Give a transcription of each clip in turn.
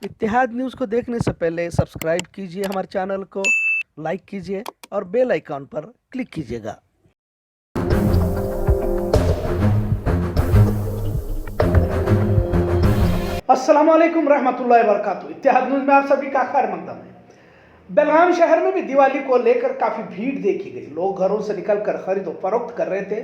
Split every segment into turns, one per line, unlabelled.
इत्तेहाद news को देखने से पहले सब्सक्राइब कीजिए हमारे चैनल को, लाइक कीजिए और बेल आइकॉन पर क्लिक कीजिएगा।
अस्सलाम वालेकुम रहमतुल्लाहि व बरकातुहू। इत्तेहाद न्यूज़ में आप सभी का खैर मकदम है। बेलगाम शहर में भी दिवाली को लेकर काफी भीड़ देखी गई। लोग घरों से निकलकर खरीदो फरोख्त कर रहे थे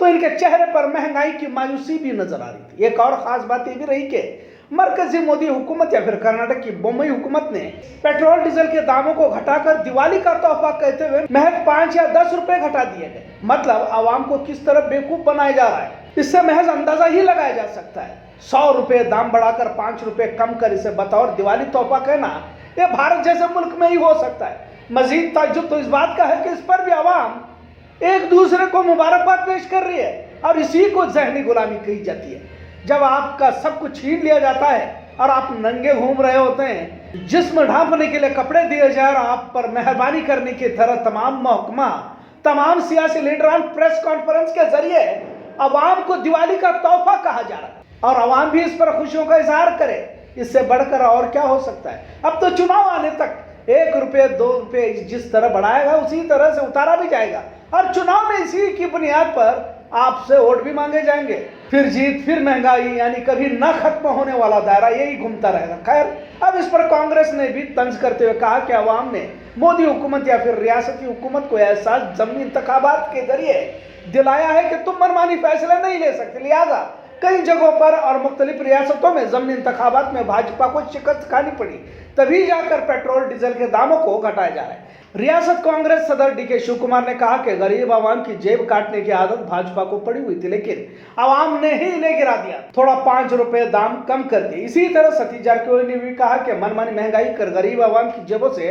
तो इनके चेहरे पर महंगाई की मायूसी भी नजर आ रही थी। एक और खास बात यह भी रही कि मरकजी मोदी हुकूमत या फिर कर्नाटक की बम्बई हुकूमत ने पेट्रोल डीजल के दामों को घटाकर दिवाली का तोहफा कहते हुए महज 5 या 10 रुपए घटा दिए गए। मतलब आवाम को किस तरह बेवकूफ बनाया जा रहा है, इससे महज अंदाजा ही लगाया जा सकता है। 100 रुपए दाम बढ़ाकर 5 रुपए कम कर इसे बतौर दिवाली तोहफा कहना यह भारत जैसे मुल्क में ही हो सकता है। मजीद ताज्जुब तो इस बात का है कि इस पर भी आवाम एक दूसरे को मुबारकबाद पेश कर रही है और इसी को जहनी गुलामी कही जाती है। जब आपका सब कुछ छीन लिया जाता है और आप नंगे घूम रहे होते हैं, जिस्म ढांपने के लिए कपड़े दिए जाए और आप पर मेहरबानी करने की तरह तमाम महकमा, तमाम सियासी लीडरान प्रेस कॉन्फ्रेंस के जरिए अवाम को दिवाली का तोहफा कहा जा रहा है और अवाम भी इस पर खुशियों का इजहार करे, इससे बढ़कर और क्या हो सकता है। अब तो चुनाव आने तक 1 रुपये 2 रुपये जिस तरह बढ़ाएगा उसी तरह से उतारा भी जाएगा और चुनाव में इसी की बुनियाद पर आपसे वोट भी मांगे जाएंगे। फिर जीत, फिर महंगाई, यानी कभी न खत्म होने वाला दायरा यही घूमता रहेगा। खैर, अब इस पर कांग्रेस ने भी तंज करते हुए कहा कि अवाम ने मोदी हुकूमत या फिर रियासती हुकूमत को एहसास ज़मीनी इंतखाबात के जरिए दिलाया है कि तुम मनमानी फैसले नहीं ले सकते, लिहाजा कई जगहों पर और मुख्तलिफ रियासतों में ज़मीनी इंतखाबात में भाजपा को शिकस्त खानी पड़ी, तभी जाकर पेट्रोल डीजल के दामों को घटाया जा रहा है। रियासत कांग्रेस सदर डीके शिव कुमार ने कहा कि गरीब आवाम की जेब काटने की आदत भाजपा को पड़ी हुई थी, लेकिन आवाम ने ही इन्हें गिरा दिया, थोड़ा 5 रुपए दाम कम कर दिए। इसी तरह सतीश जारकिहोली ने भी कहा कि मनमानी महंगाई कर गरीब आवाम की जेबों से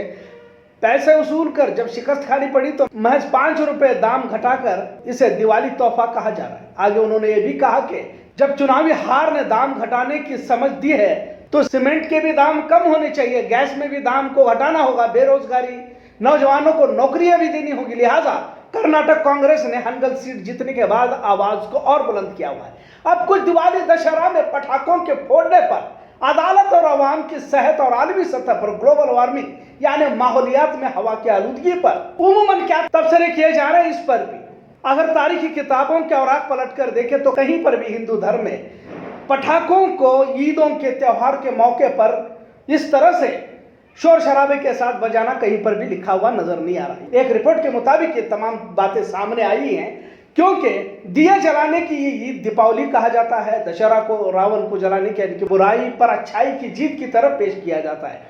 पैसे वसूल कर जब शिकस्त खानी पड़ी तो महज 5 रुपए दाम घटाकर इसे दिवाली तोहफा कहा जा रहा है। आगे उन्होंने ये भी कहा कि जब चुनावी हार ने दाम घटाने की समझ दी है तो सीमेंट के भी दाम कम होने चाहिए, गैस में भी दाम को घटाना होगा, बेरोजगारी, नौजवानों को नौकरियां भी देनी होगी। लिहाजा कर्नाटक कांग्रेस ने हनगल सीट जीतने के बाद आवाज को और बुलंद किया हुआ है। अब कुछ दिवाली दशहरा में पटाखों के फोड़ने पर अदालत और आवाम की सेहत और आलमी सतह पर ग्लोबल वार्मिंग यानी माहौलियात में हवा की आलूदगी पर उमूमन क्या तबसरे किए जा रहे हैं, इस पर भी अगर तारीखी किताबों के औराक पलट कर देखें तो कहीं पर भी हिंदू धर्म में पटाखों को ईदों के त्योहार के मौके पर इस तरह से शोर शराबे के साथ बजाना कहीं पर भी लिखा हुआ नजर नहीं आ रहा है। एक रिपोर्ट के मुताबिक ये तमाम बातें सामने आई हैं क्योंकि दिया जलाने की ये ईद दीपावली कहा जाता है। दशहरा को रावण को जलाने के यानी कि बुराई पर अच्छाई की जीत की तरफ पेश किया जाता है।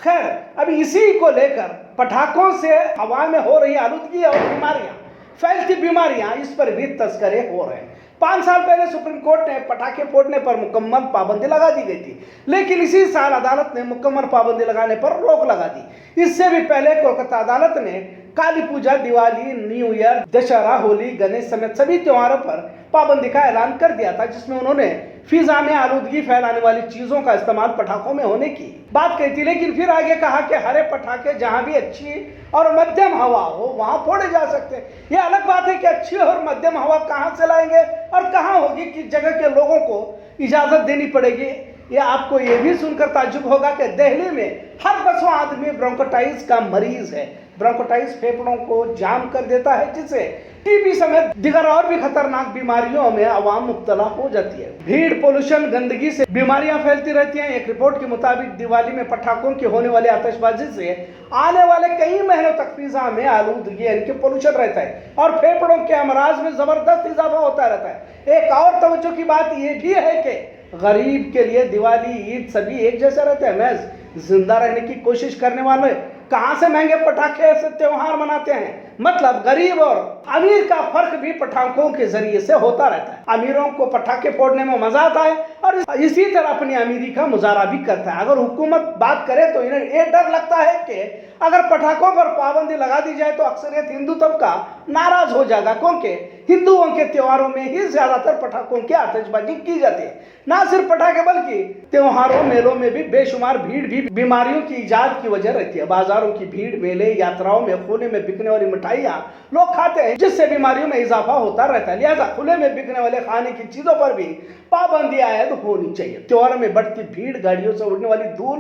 खैर, अभी इसी को लेकर पटाखों से हवा में हो रही आलूदगी और बीमारियां, फैलती बीमारियां, इस पर भी तस्करे हो रहे हैं। 5 साल पहले सुप्रीम कोर्ट ने पटाखे फोड़ने पर मुकम्मल पाबंदी लगा दी गई थी, लेकिन इसी साल अदालत ने मुकम्मल पाबंदी लगाने पर रोक लगा दी। इससे भी पहले कोलकाता अदालत ने काली पूजा, दिवाली, न्यू ईयर, दशहरा, होली, गणेश समेत सभी त्योहारों पर पाबंदी का ऐलान कर दिया था, जिसमें उन्होंने फिजा में आलूदगी फैलाने वाली चीजों का इस्तेमाल पटाखों में होने की बात कही थी। लेकिन फिर आगे कहा कि हरे पटाखे जहां भी अच्छी और मध्यम हवा हो वहां फोड़े जा सकते हैं। यह अलग बात है कि अच्छी और मध्यम हवा कहां से लाएंगे और कहां होगी, किस जगह के लोगों को इजाजत देनी पड़ेगी। यह आपको यह भी सुनकर ताज्जुब होगा कि दिल्ली में हर 10वां आदमी ब्रोंकोटाइटिस का मरीज है। ब्रोंकोटाइटिस फेफड़ों को जाम कर देता है, जिससे टीबी समेत दिगर और भी खतरनाक बीमारियों में आवाम मुब्तला हो जाती है। भीड़, पोल्यूशन, गंदगी से बीमारियां फैलती रहती हैं। एक रिपोर्ट के मुताबिक दिवाली में पटाखों की होने वाली आतिशबाजी से आने वाले कई महीनों तक फिजा में आलूदगी यानी कि पोल्यूशन रहता है और फेफड़ों के अमराज में जबरदस्त इजाफा होता रहता है। एक और तवज्जो की बात यह भी है कि गरीब के लिए दिवाली, ईद सभी एक जैसे रहते हैं। महज जिंदा रहने की कोशिश करने वाले कहां से महंगे पटाखे ऐसे त्योहार मनाते हैं। मतलब गरीब और अमीर का फर्क भी पटाखों के जरिए से होता रहता है। अमीरों को पटाखे फोड़ने में मजा आता है और इसी तरह अपनी अमीरी का मुजाहरा भी करता है। अगर हुकूमत बात करे तो इन्हें ये डर लगता है कि अगर पटाखों पर पाबंदी लगा दी जाए तो अक्सरियत हिंदू तबका नाराज हो जाएगा, क्योंकि हिंदुओं के त्योहारों में ही ज्यादातर पटाखों की आतिशबाजी की जाती है। ना सिर्फ पटाखे बल्कि त्योहारों, मेलों में भी बेशुमार भीड़ भी बीमारियों की इजाद की वजह रहती है। बाजारों की भीड़, मेले, यात्राओं में खुले में बिकने वाली मिठाइयाँ लोग खाते हैं, जिससे बीमारियों में इजाफा होता रहता है। लिहाजा खुले में बिकने वाले खाने की चीजों पर भी पाबंदी आयद होनी चाहिए। त्योहार में बढ़ती भीड़, गाड़ियों से उड़ने वाली धूल,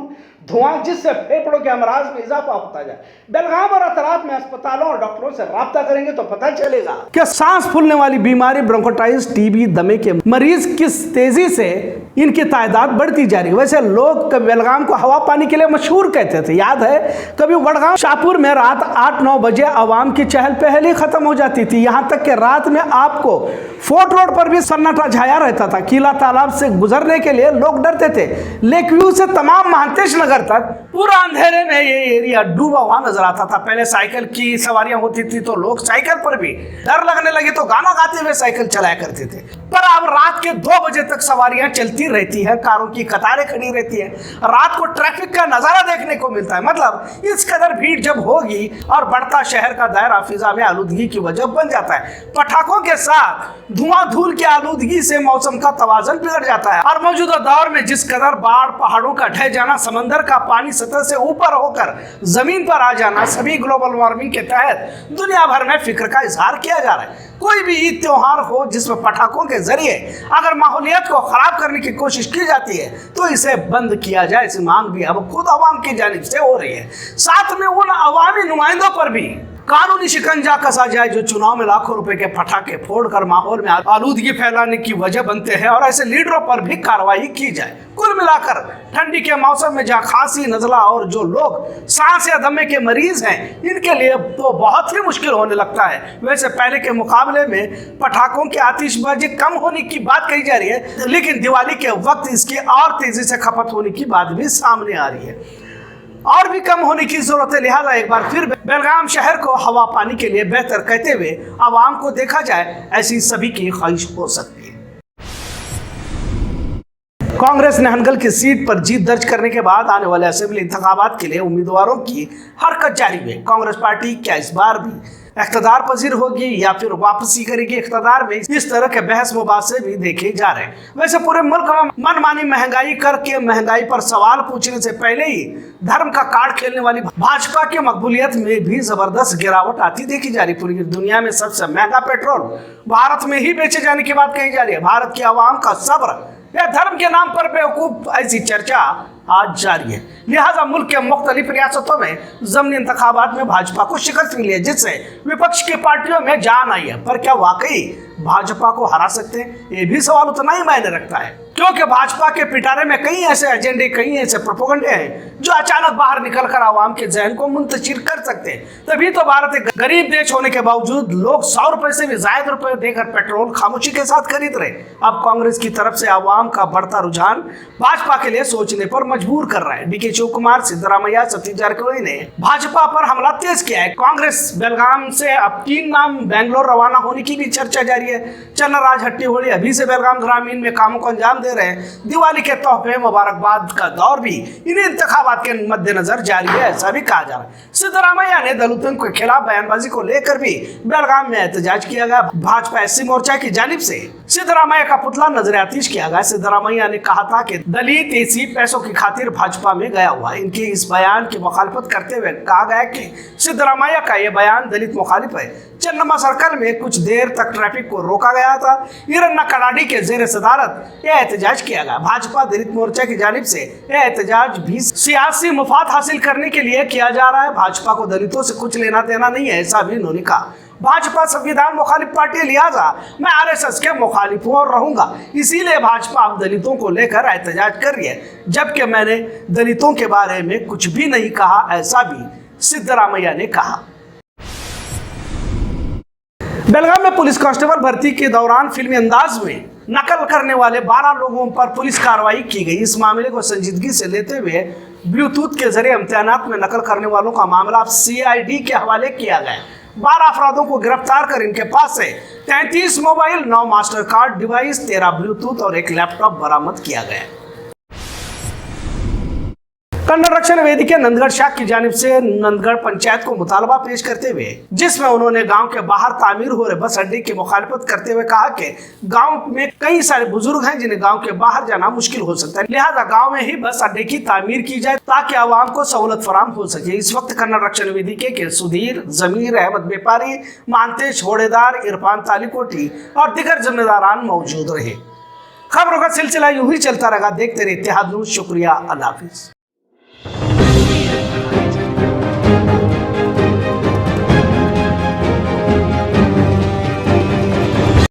धुआं, जिससे फेफड़ों के अमराज में इजाफा होता जाए। बेलगाम और अतराफ में अस्पतालों और डॉक्टरों से राब्ता करेंगे तो पता चलेगा कि सांस फूलने वाली बीमारी, ब्रोंकोटाइटिस, टीबी, दमे के मरीज किस तेजी से इनकी तादाद बढ़ती जा रही है। वैसे लोग बेलगाम को हवा पानी के लिए मशहूर कहते थे। याद है कभी वडगांव शाहपुर में रात 8-9 बजे आवाम की चहल पहल ही खत्म हो जाती थी। यहाँ तक कि रात में आपको फोर्ट रोड पर भी सन्नाटा छाया रहता था। किला तालाब से गुजरने के लिए लोग डरते थे। लेक व्यू से तमाम महांतेश नगर तक पूरा अंधेरे में ये एरिया डूबा हुआ नजर आता था। पहले साइकिल की सवारियां होती थी तो लोग साइकिल पर भी डर लगने लगे तो गाना गाते हुए साइकिल चलाया करते थे। पर अब रात के 2 बजे तक सवारियां चलती रहती है, कारों की कतारें खड़ी रहती है, रात को ट्रैफिक का नजारा देखने को मिलता है। मतलब इस कदर भीड़ जब होगी और बढ़ता शहर का दायरा फिजा में आलूदगी की वजह बन जाता है। पटाखों के साथ धुआं धूल की आलूदगी से मौसम का तवाज़ुन बिगड़ जाता है। और मौजूदा दौर में जिस कदर बाढ़, पहाड़ों का ढह जाना, समंदर का पानी सतह से ऊपर होकर जमीन पर आ जाना, सभी ग्लोबल वार्मिंग के तहत दुनिया भर में फिक्र का इजहार किया जा रहा है। कोई भी ईद त्योहार हो जिसमें पटाखों के जरिए अगर माहौलियत को खराब करने की कोशिश की जाती है तो इसे बंद किया जाए, इस मांग भी अब खुद अवाम की जानिब से हो रही है। साथ में उन अवामी नुमाइंदों पर भी कानूनी शिकंजा कसा जाए जो चुनाव में लाखों रुपए के पटाखे फोड़कर माहौल में आलूदगी फैलाने की वजह बनते हैं, और ऐसे लीडरों पर भी कार्रवाई की जाए। कुल मिलाकर ठंडी के मौसम में जहाँ खांसी, नजला और जो लोग सांस या दमे के मरीज हैं इनके लिए तो बहुत ही मुश्किल होने लगता है। वैसे पहले के मुकाबले में पटाखों की आतिशबाजी कम होने की बात कही जा रही है, लेकिन दिवाली के वक्त इसकी और तेजी से खपत होने की बात भी सामने आ रही है। और भी कम होने की जरूरत है। लिहाजा एक बार फिर बेलगाम शहर को हवा पानी के लिए बेहतर कहते हुए आवाम को देखा जाए, ऐसी सभी की ख्वाहिश हो सकती है। कांग्रेस ने हनगल की सीट पर जीत दर्ज करने के बाद आने वाले असेंबली इंतखाबात के लिए उम्मीदवारों की हरकत जारी है। कांग्रेस पार्टी क्या इस बार भी इख्तदार पजीर होगी या फिर वापसी करेगी इख्तदार में, इस तरह के बहस मुबासे भी देखे जा रहे हैं। वैसे पूरे मुल्क में मनमानी महंगाई करके महंगाई पर सवाल पूछने से पहले ही धर्म का कार्ड खेलने वाली भाजपा की मकबूलियत में भी जबरदस्त गिरावट आती देखी जा रही। पूरी दुनिया में सबसे महंगा पेट्रोल भारत में ही बेचे जाने की बात कही जा रही है। भारत की आवाम का सब्र या धर्म के नाम पर बेवकूफ, ऐसी चर्चा आज जारी है। लिहाजा मुल्क के मुख्तलिफ रियासतों में ज़मीनी इंतखाबात में भाजपा को शिकस्त मिली है, जिससे विपक्ष की पार्टियों में जान आई है। पर क्या वाकई भाजपा को हरा सकते हैं, ये भी सवाल उतना ही मायने रखता है, क्योंकि भाजपा के पिटारे में कई ऐसे एजेंडे, कई ऐसे प्रोपेगेंडे हैं जो अचानक बाहर निकलकर आवाम के जहन को मुंतशिर कर सकते हैं। तभी तो भारत एक गरीब देश होने के बावजूद लोग 100 रुपए से भी ज्यादा रुपए देकर पेट्रोल खामोशी के साथ खरीद रहे। अब कांग्रेस की तरफ से आवाम का बढ़ता रुझान भाजपा के लिए सोचने पर मजबूर कर रहा है। डीके शिवकुमार, सिद्धरामैया, सतीश जारकिहोली ने भाजपा पर हमला तेज किया है। कांग्रेस बेलगाम से अब 3 नाम बेंगलोर रवाना होने की भी चर्चा जारी है। चन्नराज हट्टीहोली अभी से बेलगाम ग्रामीण में कामों को अंजाम दे रहे हैं। दिवाली के तोहफे, मुबारकबाद का दौर भी इन्हीं इंतखाबात के मद्देनजर जारी है, ऐसा भी कहा जा रहा है। सिद्धरामैया ने दलितों के खिलाफ बयानबाजी को लेकर भी बेलगाम में एहतजाज किया गया। भाजपा एससी मोर्चा की जानिब से सिद्धरामैया का पुतला नजर आतिश किया गया। सिद्धरामैया ने कहा था कि दलित एसी पैसों की खातिर भाजपा में गया हुआ। इनके इस बयान की मुखालफत करते हुए कहा गया कि सिद्धरामैया का यह बयान दलित मुखालिफ है। चन्नमा सर्कल में कुछ देर तक ट्रैफिक को रोका गया था। ईरन्ना कडाडी के जेर सदारत यह एहतजाज किया गया। भाजपा दलित मोर्चा की जानिब से यह एहतजाज भी सियासी मुफाद हासिल करने के लिए किया जा रहा है। भाजपा को दलितों से कुछ लेना देना नहीं है, ऐसा भी उन्होंने कहा। भाजपा संविधान मुखालिफ पार्टी है, लिहाजा मैं आरएसएस के मुखालिफ हूं और रहूंगा, इसीलिए भाजपा अब दलितों को लेकर एहतजाज कर रही है, जबकि मैंने दलितों के बारे में कुछ भी नहीं कहा, ऐसा भी सिद्धरामैया ने कहा। बेलगाम में पुलिस कांस्टेबल भर्ती के दौरान फिल्मी अंदाज में नकल करने वाले 12 लोगों पर पुलिस कार्रवाई की गई। इस मामले को संजीदगी से लेते हुए ब्लूटूथ के जरिए इम्तिहानात में नकल करने वालों का मामला अब CID के हवाले किया गया। 12 अफरादों को गिरफ्तार कर इनके पास से 33 mobile, 9 master card device, 13 Bluetooth और 1 लैपटॉप बरामद किया गया। कन्नड़ रक्षण वेदिका नंदगढ़ शाख की जानिब से नंदगढ़ पंचायत को मुतालबा पेश करते हुए, जिसमें उन्होंने गांव के बाहर तामीर हो रहे बस अड्डे की मुखालफत करते हुए कहा कि गांव में कई सारे बुजुर्ग हैं जिन्हें गांव के बाहर जाना मुश्किल हो सकता है, लिहाजा गांव में ही बस अड्डे की तामीर की जाए ताकि आवाम को सहूलत फराम हो सके। इस वक्त कन्नड़ रक्षण वेदिका के सुधीर, जमीर, अहमद बेपारी, मानतेश होड़ेदार, इरफान तालीकोटी और दिगर जिम्मेदारान मौजूद रहे। खबरों का सिलसिला यूं ही चलता रहा। देखते रहे इत्तेहाद न्यूज़। शुक्रिया, अल्लाह हाफिज।